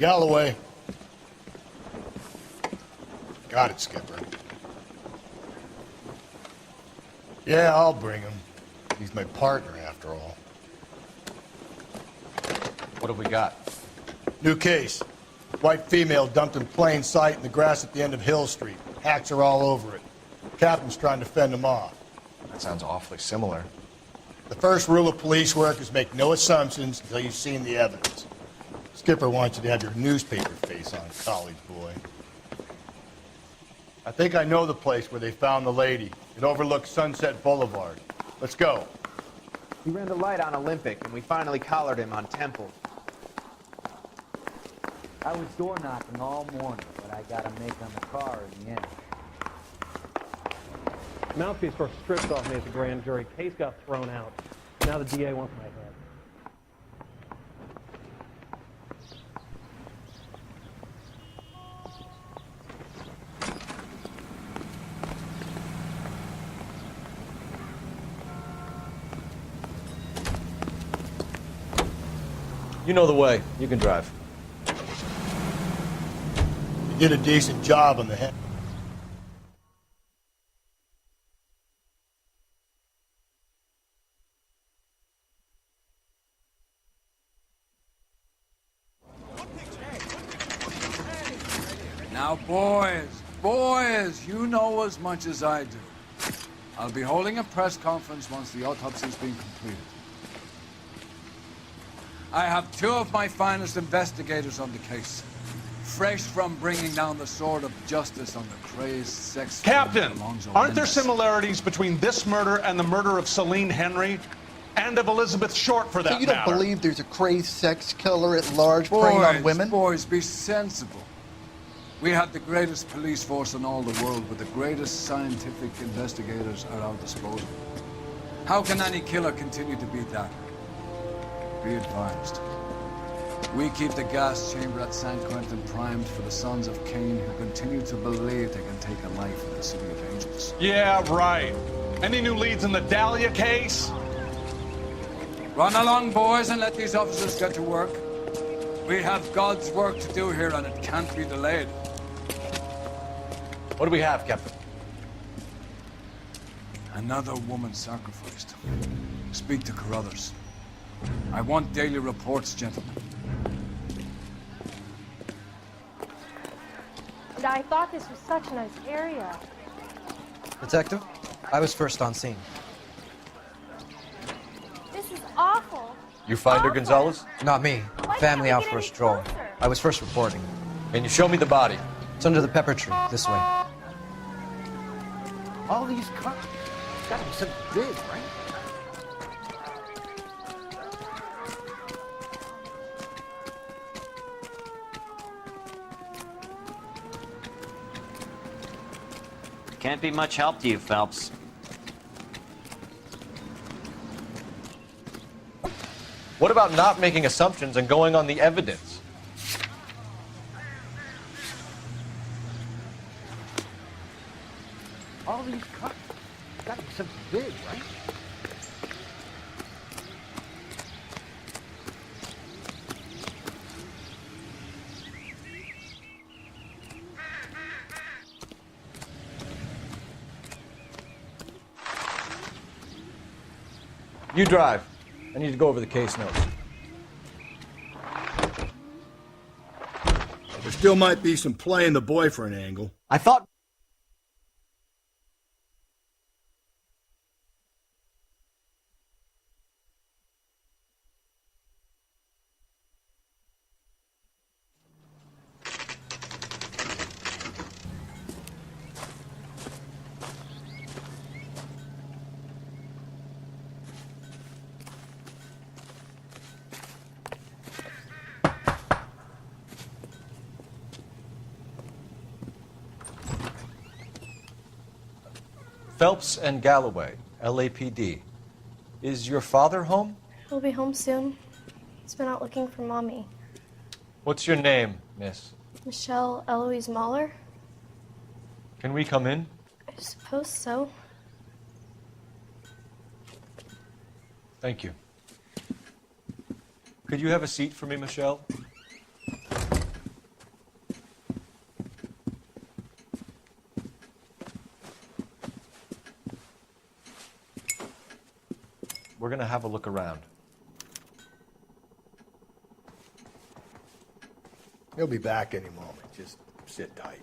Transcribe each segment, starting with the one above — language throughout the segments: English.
Galloway. Got it, Skipper. Yeah, I'll bring him. He's my partner, after all. What have we got? New case. White female dumped in plain sight in the grass at the end of Hill Street. Hacks are all over it. Captain's trying to fend him off. That sounds awfully similar. The first rule of police work is make no assumptions until you've seen the evidence. Skipper wants you to have your newspaper face on, college boy. I think I know the place where they found the lady. It overlooks Sunset Boulevard. Let's go. He ran the light on Olympic, and we finally collared him on Temple. I was door knocking all morning, but I got a make on the car in the end. Mouthpiece first stripped off me at the grand jury. Case got thrown out. Now the DA wants my head. You know the way. You can drive. You did a decent job on the head. Now, boys, you know as much as I do. I'll be holding a press conference once the autopsy's been completed. I have two of my finest investigators on the case, fresh from bringing down the sword of justice on the crazed sex... Captain, aren't there similarities between this murder and the murder of Celine Henry and of Elizabeth Short, for that So you don't matter? believe there's a crazed sex killer at large preying on women? Boys, be sensible. We have the greatest police force in all the world with the greatest scientific investigators at our disposal. How can any killer continue to be that? Be advised. We keep the gas chamber at San Quentin primed for the sons of Cain who continue to believe they can take a life in the City of Angels. Yeah, right. Any new leads in the Dahlia case? Run along, boys, and let these officers get to work. We have God's work to do here, and it can't be delayed. What do we have, Captain? Another woman sacrificed. Speak to Carruthers. I want daily reports, gentlemen. And I thought this was such a nice area. Detective, I was first on scene. This is awful. You find her, Gonzalez? Not me. Why Family can't out we for a get any stroll. closer? I was first reporting. Can you show me the body? It's under the pepper tree, this way. All these cars. Gotta be something big, right? Can't be much help to you, Phelps. What about not making assumptions and going on the evidence? All these cars. Gotta be something big, right? You drive. I need to go over the case notes. There still might be some play in the boyfriend angle. I thought... Phelps and Galloway, LAPD. Is your father home? He'll be home soon. He's been out looking for Mommy. What's your name, miss? Michelle Eloise Mahler? Can we come in? I suppose so. Thank you. Could you have a seat for me, Michelle? We're going to have a look around. He'll be back any moment. Just sit tight.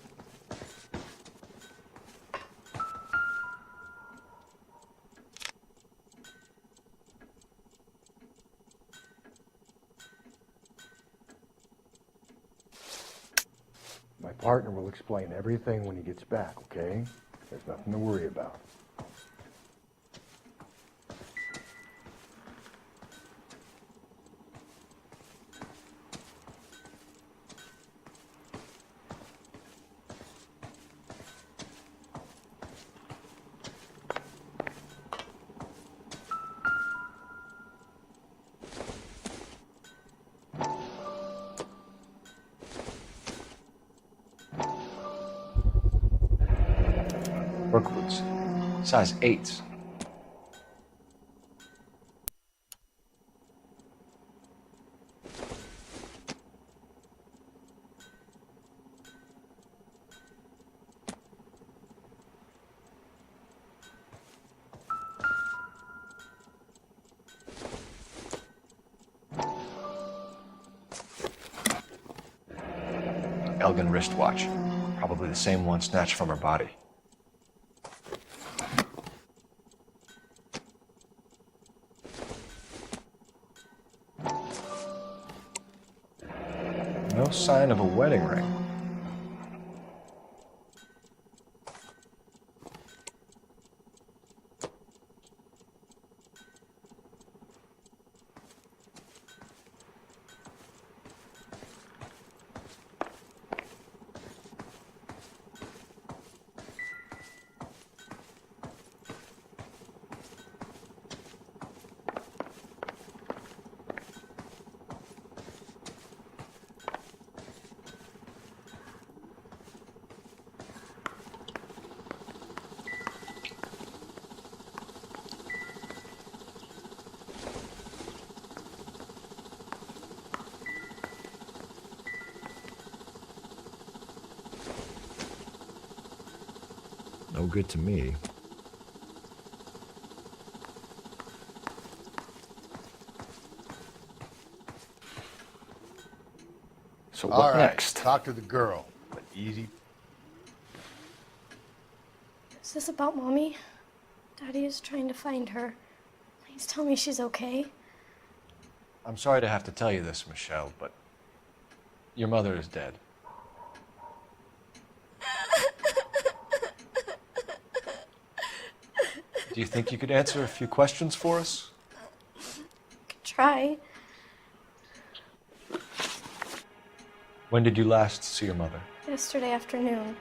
My partner will explain everything when he gets back, okay? There's nothing to worry about. Brookwoods, size 8. Elgin wristwatch, probably the same one snatched from her body. No sign of a wedding ring. No good to me. So what All right, next? Talk to the girl, but easy. Is this about Mommy? Daddy is trying to find her. Please tell me she's okay. I'm sorry to have to tell you this, Michelle, but your mother is dead. Do you think you could answer a few questions for us? Could try. When did you last see your mother? Yesterday afternoon.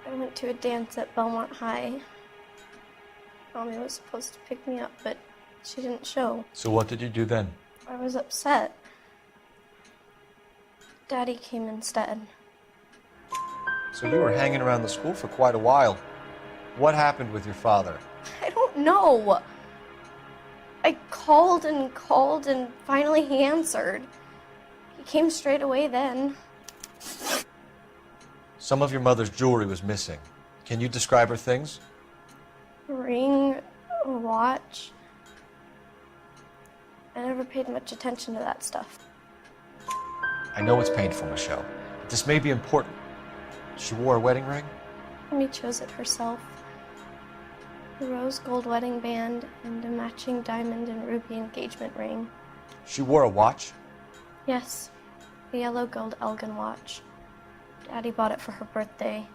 I went to a dance at Belmont High. Mommy was supposed to pick me up, but she didn't show. So what did you do then? I was upset. Daddy came instead. So you were hanging around the school for quite a while. What happened with your father? I don't know. I called and finally he answered. He came straight away then. Some of your mother's jewelry was missing. Can you describe her things? A ring, a watch. I never paid much attention to that stuff. I know it's painful, Michelle, but this may be important. She wore a wedding ring? Mommy chose it herself. A rose gold wedding band and a matching diamond and ruby engagement ring. She wore a watch? Yes, a yellow gold Elgin watch. Daddy bought it for her birthday.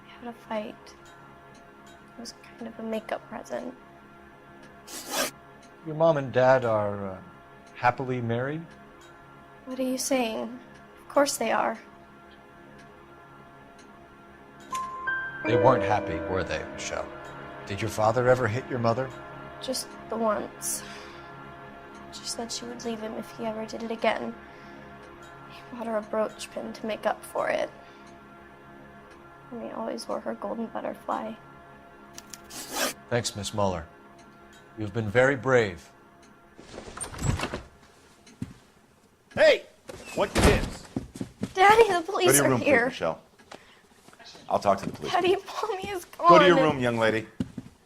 We had a fight. It was kind of a makeup present. Your mom and dad are happily married? What are you saying? Of course they are. They weren't happy, were they, Michelle? Did your father ever hit your mother? Just the once. She said she would leave him if he ever did it again. He bought her a brooch pin to make up for it. And he always wore her golden butterfly. Thanks, Miss Muller. You've been very brave. Hey! What gives? Daddy, the police Go to your are room, here. please, Michelle. I'll talk to the police. Daddy, Mommy is gone. Go to your room, young lady.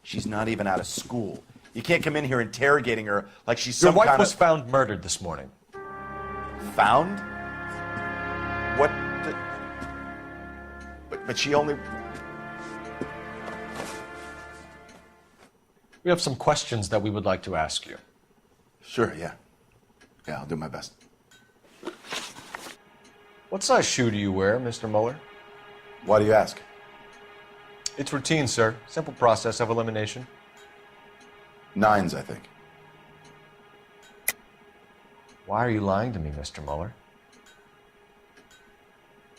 She's not even out of school. You can't come in here interrogating her like she's Your some wife kind was of... found murdered this morning. Found? What the... But she only... We have some questions that we would like to ask you. Sure, yeah. Yeah, I'll do my best. What size shoe do you wear, Mr. Mueller? Why do you ask? It's routine, sir. Simple process of elimination. 9s, I think. Why are you lying to me, Mr. Mueller?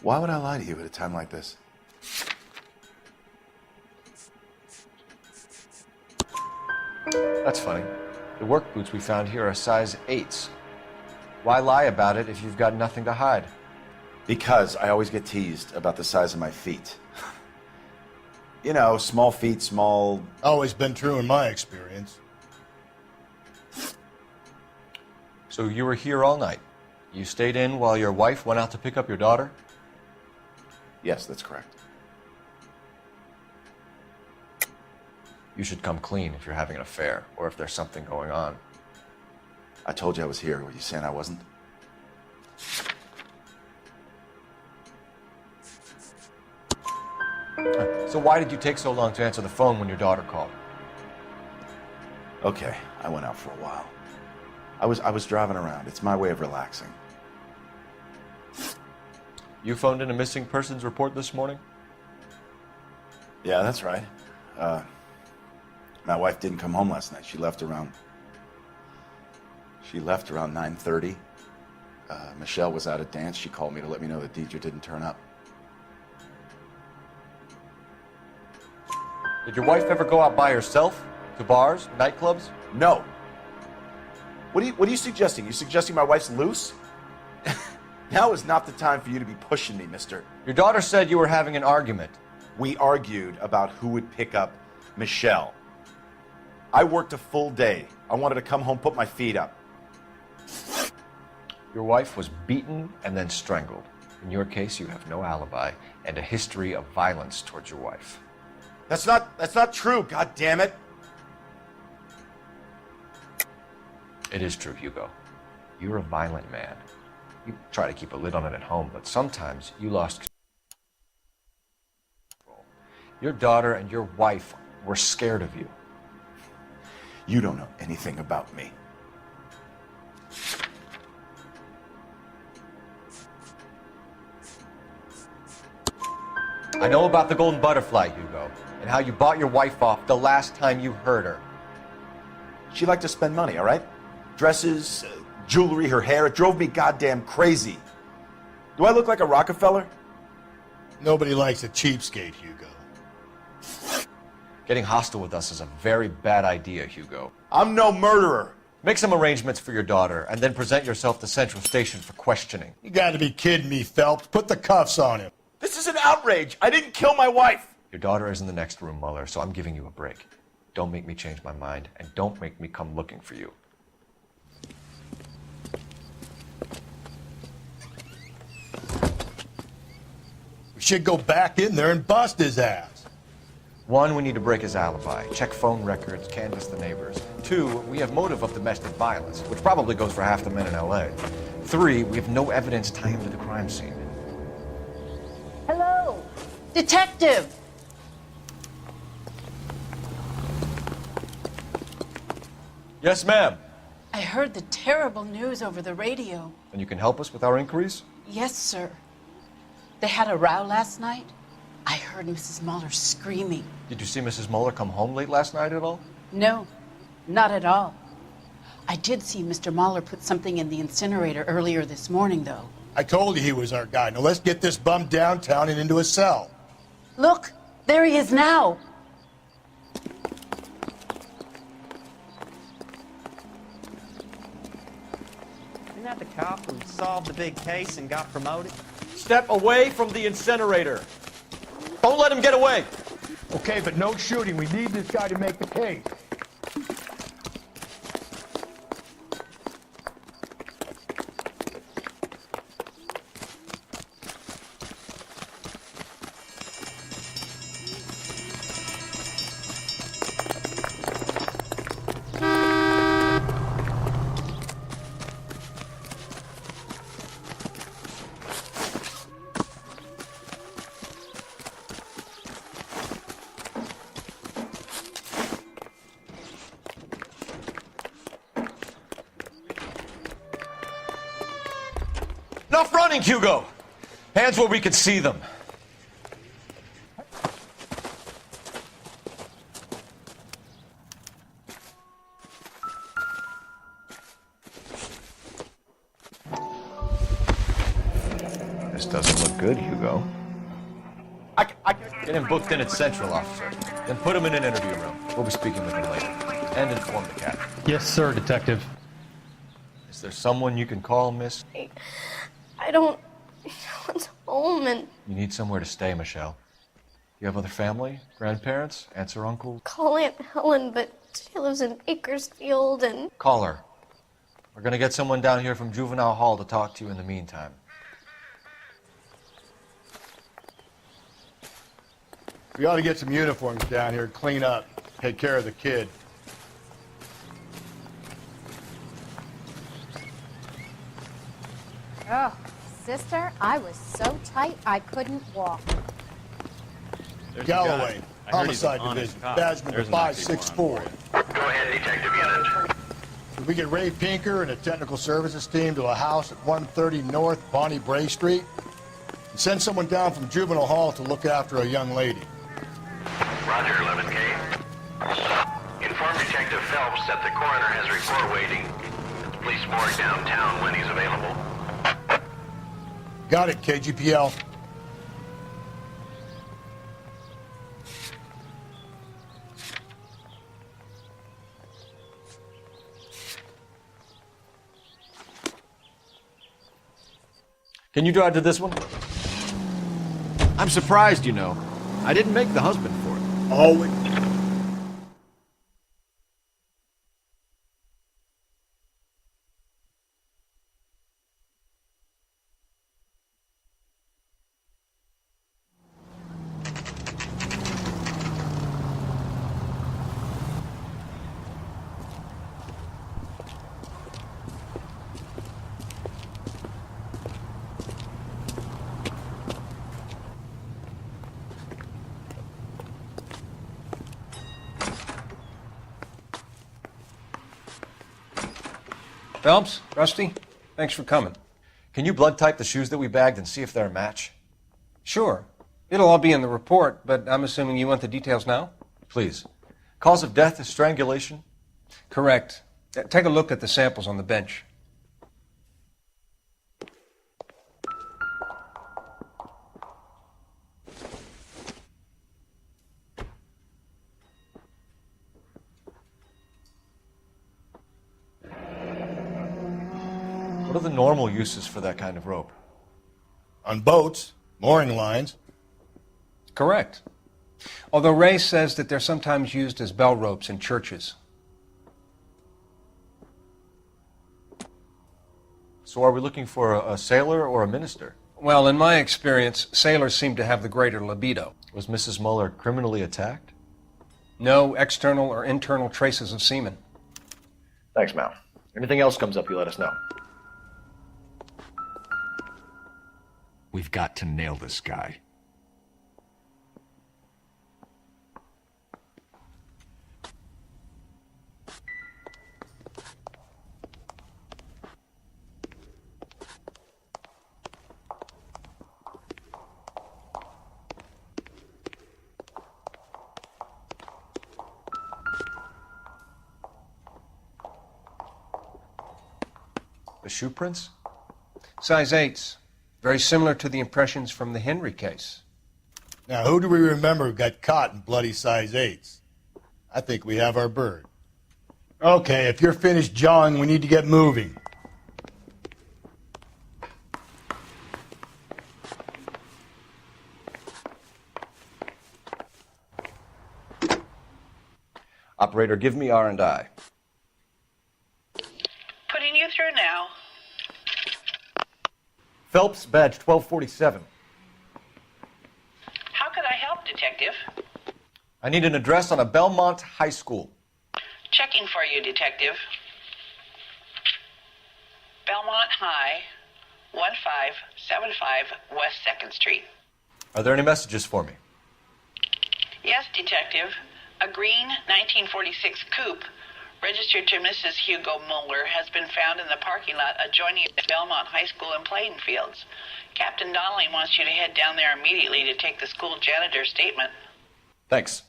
Why would I lie to you at a time like this? That's funny. The work boots we found here are size 8s. Why lie about it if you've got nothing to hide? Because I always get teased about the size of my feet. You know, small feet, small... Always been true in my experience. So you were here all night. You stayed in while your wife went out to pick up your daughter? Yes, that's correct. You should come clean if you're having an affair, or if there's something going on. I told you I was here. Were you saying I wasn't? So why did you take so long to answer the phone when your daughter called? Okay, I went out for a while. I was driving around. It's my way of relaxing. You phoned in a missing persons report this morning? Yeah, that's right. My wife didn't come home last night. She left around 9:30. Michelle was out at dance. She called me to let me know that Deidre didn't turn up. Did your wife ever go out by herself? To bars, nightclubs? No. What are you suggesting? You suggesting my wife's loose? Now is not the time for you to be pushing me, mister. Your daughter said you were having an argument. We argued about who would pick up Michelle. I worked a full day. I wanted to come home, put my feet up. Your wife was beaten and then strangled. In your case, you have no alibi and a history of violence towards your wife. That's not true, God damn it. It is true, Hugo. You're a violent man. You try to keep a lid on it at home, but sometimes you lost control. Your daughter and your wife were scared of you. You don't know anything about me. I know about the golden butterfly, Hugo, and how you bought your wife off the last time you heard her. She liked to spend money, all right? Dresses, jewelry, her hair. It drove me goddamn crazy. Do I look like a Rockefeller? Nobody likes a cheapskate, Hugo. Getting hostile with us is a very bad idea, Hugo. I'm no murderer. Make some arrangements for your daughter, and then present yourself to Central Station for questioning. You gotta be kidding me, Phelps. Put the cuffs on him. This is an outrage. I didn't kill my wife. Your daughter is in the next room, Mueller, so I'm giving you a break. Don't make me change my mind, and don't make me come looking for you. We should go back in there and bust his ass. 1, we need to break his alibi, check phone records, canvass the neighbors. 2, we have motive of domestic violence, which probably goes for half the men in LA. 3, we have no evidence tying him to the crime scene. Hello, detective. Yes, ma'am. I heard the terrible news over the radio. And you can help us with our inquiries? Yes, sir. They had a row last night. I heard Mrs. Mueller screaming. Did you see Mrs. Mueller come home late last night at all? No, not at all. I did see Mr. Mueller put something in the incinerator earlier this morning, though. I told you he was our guy. Now let's get this bum downtown and into a cell. Look, there he is now. Isn't that the cop who solved the big case and got promoted? Step away from the incinerator. Don't let him get away. Okay, but no shooting. We need this guy to make the case. Enough running, Hugo! Hands where we can see them. This doesn't look good, Hugo. Get him booked in at Central, officer. Then put him in an interview room. We'll be speaking with him later. And inform the captain. Yes, sir, Detective. Is there someone you can call, miss? I don't... No one's home and... You need somewhere to stay, Michelle. You have other family? Grandparents? Aunts or uncles? Call Aunt Helen, but she lives in Bakersfield and... Call her. We're gonna get someone down here from Juvenile Hall to talk to you in the meantime. We ought to get some uniforms down here, clean up, take care of the kid. Oh, sister, I was so tight I couldn't walk. Galloway, Homicide Division, badge number 564. Go ahead, Detective Unit. Could we get Ray Pinker and a technical services team to a house at 130 North Bonnie Bray Street? And send someone down from Juvenile Hall to look after a young lady. Roger, 11K. Inform Detective Phelps that the coroner has report waiting at the police morgue downtown when he's available. Got it, KGPL. Can you drive to this one? I'm surprised, you know. I didn't make the husband for it. Always. Phelps, Rusty, thanks for coming. Can you blood type the shoes that we bagged and see if they're a match? Sure. It'll all be in the report, but I'm assuming you want the details now? Please. Cause of death is strangulation? Correct. Take a look at the samples on the bench. What are the normal uses for that kind of rope? On boats, mooring lines. Correct. Although Ray says that they're sometimes used as bell ropes in churches. So are we looking for a sailor or a minister? Well, in my experience, sailors seem to have the greater libido. Was Mrs. Muller criminally attacked? No external or internal traces of semen. Thanks, Mal. Anything else comes up, you let us know. We've got to nail this guy. The shoe prints? Size 8s. Very similar to the impressions from the Henry case. Now, who do we remember got caught in bloody size 8s? I think we have our bird. Okay, if you're finished jawing, we need to get moving. Operator, give me R&I. Putting you through now. Phelps, badge 1247. How could I help, Detective? I need an address on a Belmont high school. Checking for you, Detective. Belmont High, 1575 West 2nd Street. Are there any messages for me? Yes, Detective. A green 1946 coupe registered to Mrs. Hugo Mueller, has been found in the parking lot adjoining Belmont High School and playing fields. Captain Donnelly wants you to head down there immediately to take the school janitor's statement. Thanks.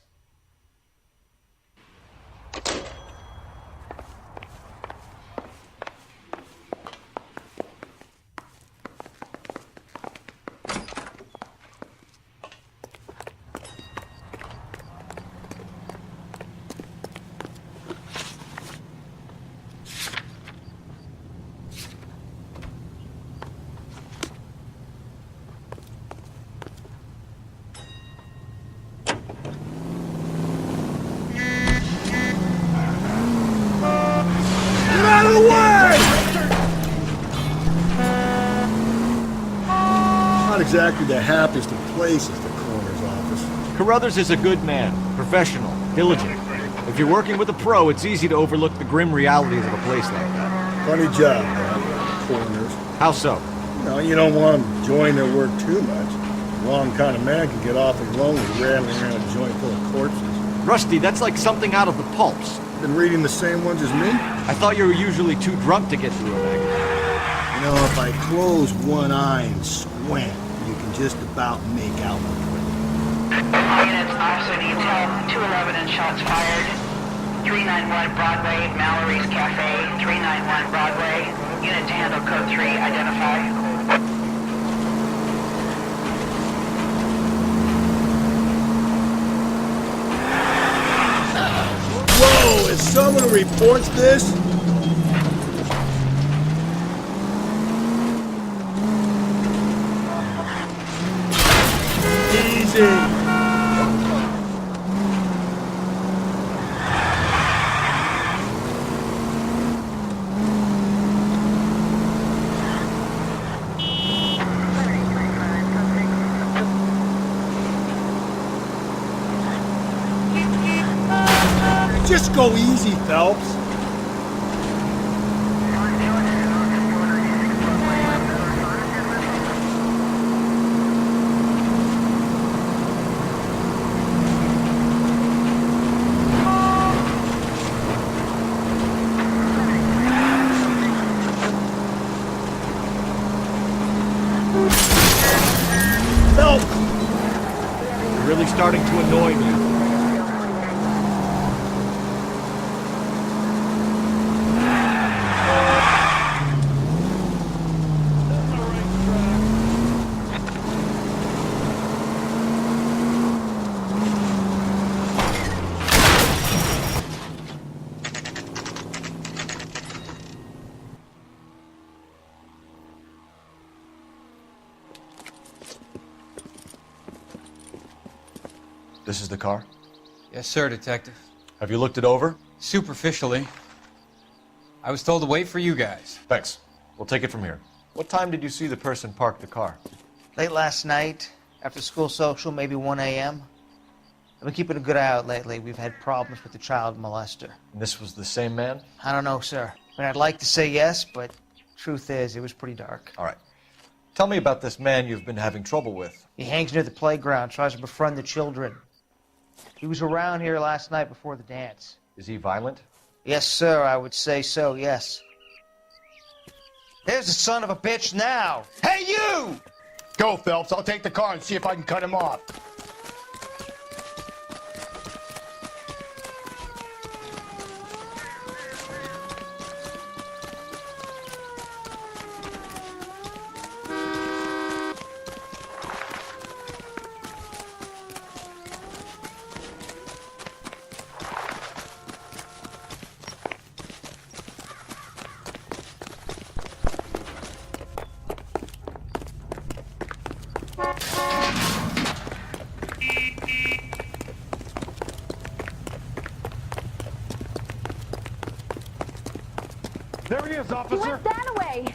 Not exactly the happiest of places, the coroner's office. Carruthers is a good man, professional, diligent. If you're working with a pro, it's easy to overlook the grim realities of a place like that. Funny job, man. Coroners. How so? You don't want them enjoying their work too much. The wrong kind of man can get awfully lonely rattling around a joint full of corpses. Rusty, that's like something out of the pulps. Been reading the same ones as me? I thought you were usually too drunk to get through a magazine. If I close one eye and squint, you can just about make out my print. Units, officer needs help. 211 and shots fired. 391 Broadway, Mallory's Cafe. 391 Broadway. Unit to handle code 3, identify. Whoa, is someone who reports this? Easy. Just go easy, Phelps. Phelps! You're really starting to annoy me. This is the car? Yes, sir, Detective. Have you looked it over? Superficially. I was told to wait for you guys. Thanks. We'll take it from here. What time did you see the person park the car? Late last night, after school social, maybe 1 a.m. I've been keeping a good eye out lately. We've had problems with the child molester. And this was the same man? I don't know, sir. I mean, I'd like to say yes, but truth is, it was pretty dark. All right. Tell me about this man you've been having trouble with. He hangs near the playground, tries to befriend the children. He was around here last night before the dance. Is he violent? Yes, sir, I would say so, yes. There's the son of a bitch now! Hey, you! Go, Phelps. I'll take the car and see if I can cut him off. There he is, He officer. went that way.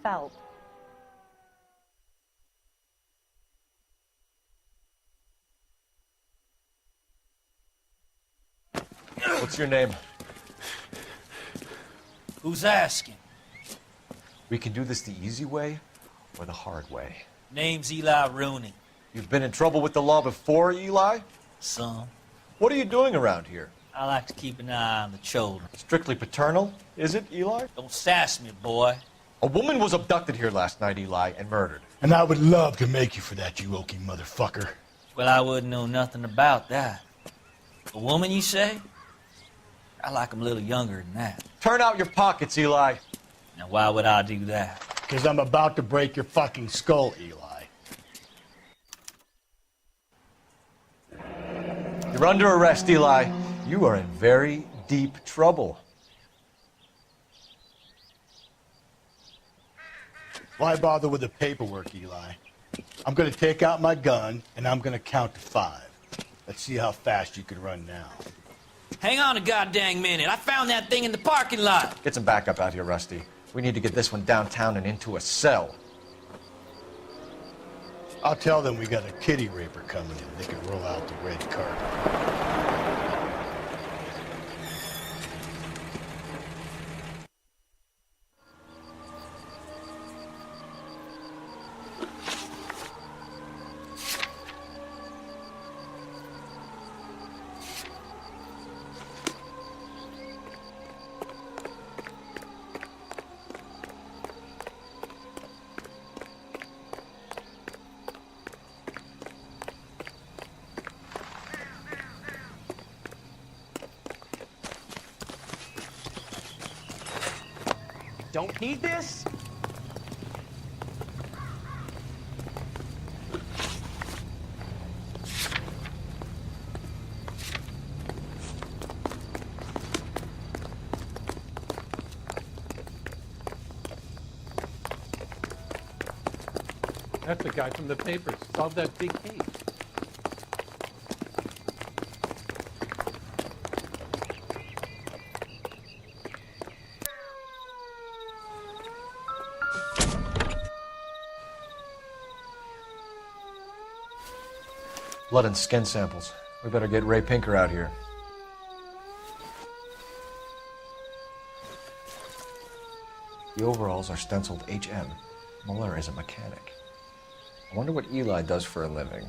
felt. What's your name? Who's asking? We can do this the easy way or the hard way. Name's Eli Rooney. You've been in trouble with the law before, Eli? Some. What are you doing around here? I like to keep an eye on the children. Strictly paternal, is it, Eli? Don't sass me, boy. A woman was abducted here last night, Eli, and murdered. And I would love to make you for that, you oaky motherfucker. Well, I wouldn't know nothing about that. A woman, you say? I like 'em a little younger than that. Turn out your pockets, Eli. Now, why would I do that? Because I'm about to break your fucking skull, Eli. You're under arrest, Eli. You are in very deep trouble. Why bother with the paperwork, Eli? I'm going to take out my gun, and I'm going to count to 5. Let's see how fast you can run now. Hang on a goddamn minute. I found that thing in the parking lot. Get some backup out here, Rusty. We need to get this one downtown and into a cell. I'll tell them we got a kitty raper coming in. They can roll out the red carpet. Don't need this? That's the guy from the papers. Solved that big case. Blood and skin samples. We better get Ray Pinker out here. The overalls are stenciled HM. Muller is a mechanic. I wonder what Eli does for a living.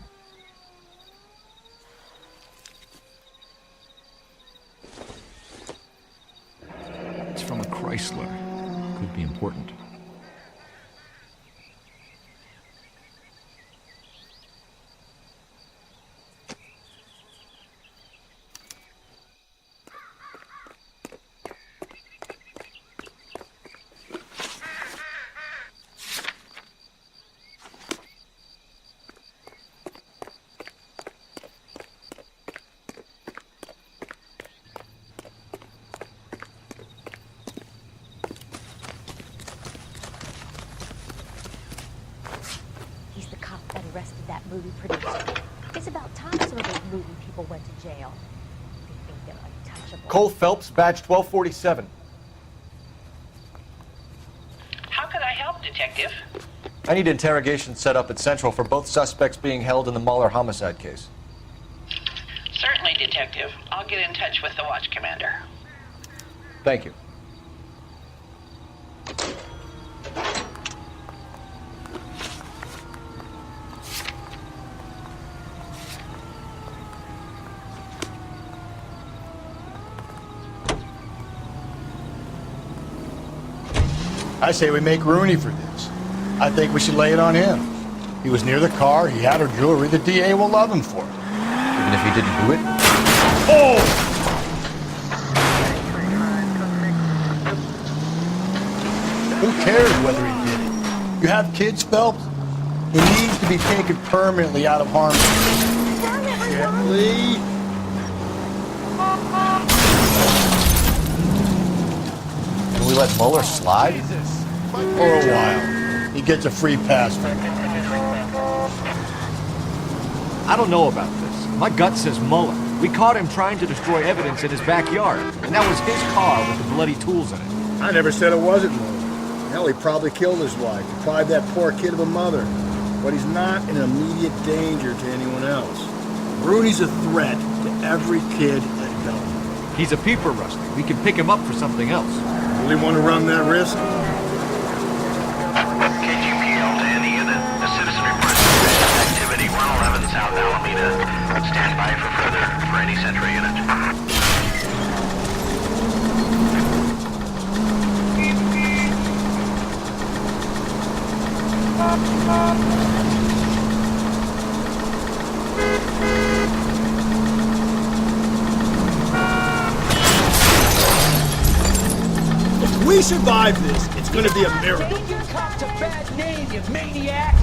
It's from a Chrysler. Could be important. He's the cop that arrested that movie producer. It's about time some of those movie people went to jail. They think they're untouchable. Cole Phelps, badge 1247. How could I help, Detective? I need interrogation set up at Central for both suspects being held in the Muller homicide case. Certainly, Detective. I'll get in touch with the watch commander. Thank you. I say we make Rooney for this. I think we should lay it on him. He was near the car, he had her jewelry, the DA will love him for it. Even if he didn't do it? Oh! Who cares whether he did it? You have kids, Phelps? He needs to be taken permanently out of harm's way. Gently. Can we let Muller slide? For a while. He gets a free pass for it. I don't know about this. My gut says Muller. We caught him trying to destroy evidence in his backyard, and that was his car with the bloody tools in it. I never said it wasn't Muller. Hell, he probably killed his wife, deprived that poor kid of a mother. But he's not in immediate danger to anyone else. Rooney's a threat to every kid at Belmont. He's a peeper, Rusty. We can pick him up for something else. Really want to run that risk? KGPL to any unit. A citizen reports suspicious activity 111 South Alameda. Stand by for any Central unit. If we survive this, it's going to be a miracle. Change your cop to bad name, you maniac!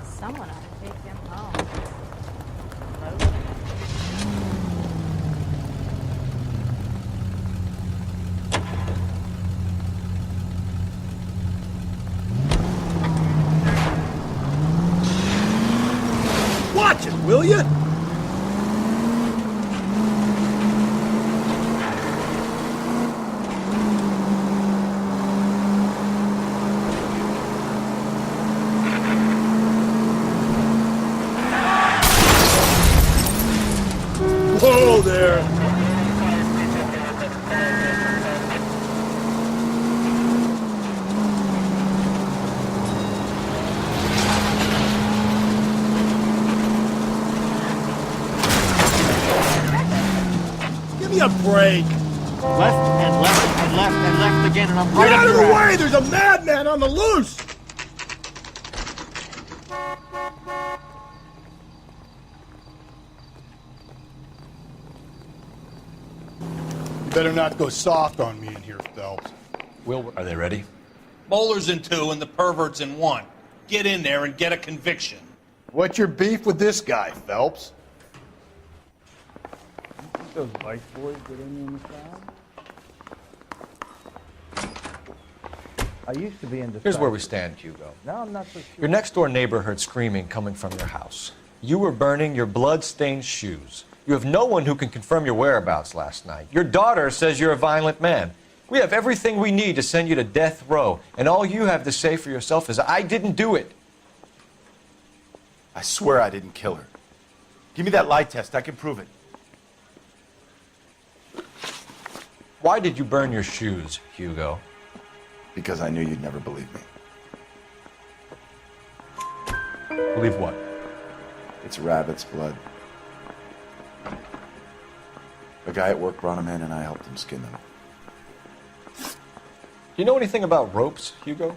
Someone ought to take him home. Watch it, will you? Whoa there! Give me a break! Left and left and left and left again, and I'm Get right out up of your the ass. way! There's a madman on the loose! You better not go soft on me in here, Phelps. Are they ready? Moeller's in 2 and the pervert's in 1. Get in there and get a conviction. What's your beef with this guy, Phelps? Those Vice boys get in the side? I used to be into. Here's where we stand, Hugo. Now I'm not so sure. Your next-door neighbor heard screaming coming from your house. You were burning your blood-stained shoes. You have no one who can confirm your whereabouts last night. Your daughter says you're a violent man. We have everything we need to send you to death row, and all you have to say for yourself is, I didn't do it. I swear I didn't kill her. Give me that lie test. I can prove it. Why did you burn your shoes, Hugo? Because I knew you'd never believe me. Believe what? It's rabbit's blood. A guy at work brought him in and I helped him skin them. Do you know anything about ropes, Hugo?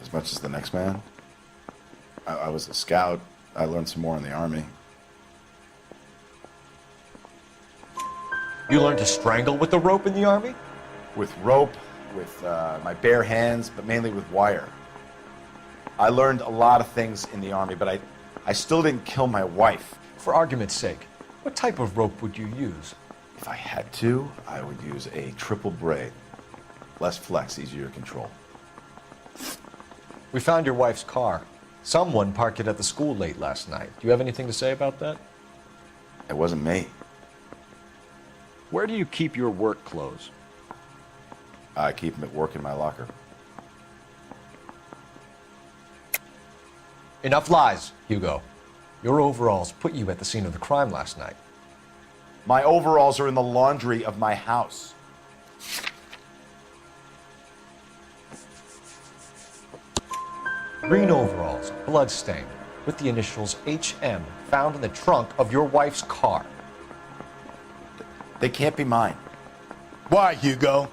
As much as the next man. I was a scout. I learned some more in the Army. You learned to strangle with the rope in the Army? With rope, with my bare hands, but mainly with wire. I learned a lot of things in the Army, but I still didn't kill my wife. For argument's sake, what type of rope would you use? If I had to, I would use a triple braid. Less flex, easier to control. We found your wife's car. Someone parked it at the school late last night. Do you have anything to say about that? It wasn't me. Where do you keep your work clothes? I keep them at work in my locker. Enough lies, Hugo. Your overalls put you at the scene of the crime last night. My overalls are in the laundry of my house. Green overalls, bloodstained, with the initials HM found in the trunk of your wife's car. They can't be mine. Why, Hugo?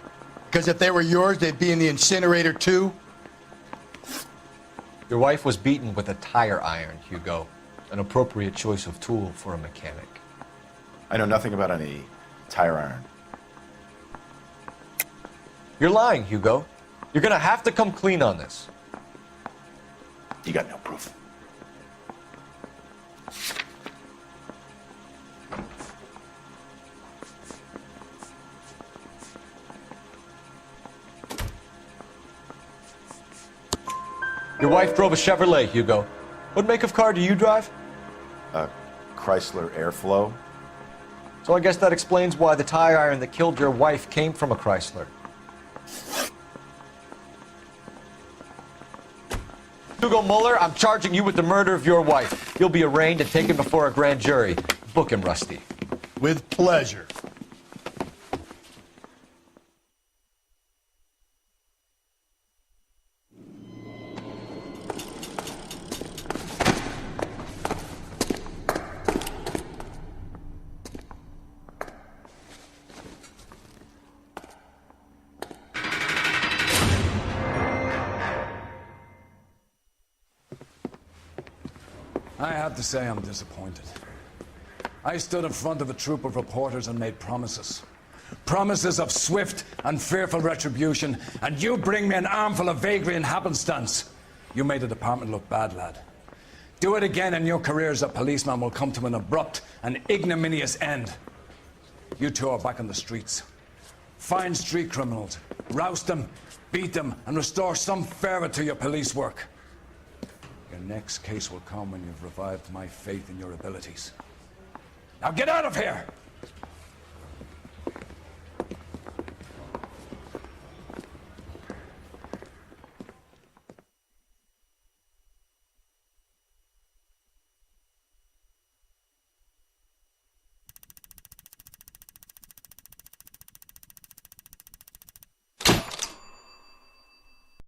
Because if they were yours, they'd be in the incinerator too? Your wife was beaten with a tire iron, Hugo. An appropriate choice of tool for a mechanic. I know nothing about any tire iron. You're lying, Hugo. You're gonna have to come clean on this. You got no proof. Your wife drove a Chevrolet, Hugo. What make of car do you drive? A Chrysler Airflow. So I guess that explains why the tire iron that killed your wife came from a Chrysler. Hugo Mueller, I'm charging you with the murder of your wife. You'll be arraigned and taken before a grand jury. Book him, Rusty. With pleasure. I have to say I'm disappointed. I stood in front of a troop of reporters and made promises. Promises of swift and fearful retribution, and you bring me an armful of vagary and happenstance. You made the department look bad, lad. Do it again and your career as a policeman will come to an abrupt and ignominious end. You two are back on the streets. Find street criminals, roust them, beat them, and restore some fervor to your police work. Your next case will come when you've revived my faith in your abilities. Now get out of here!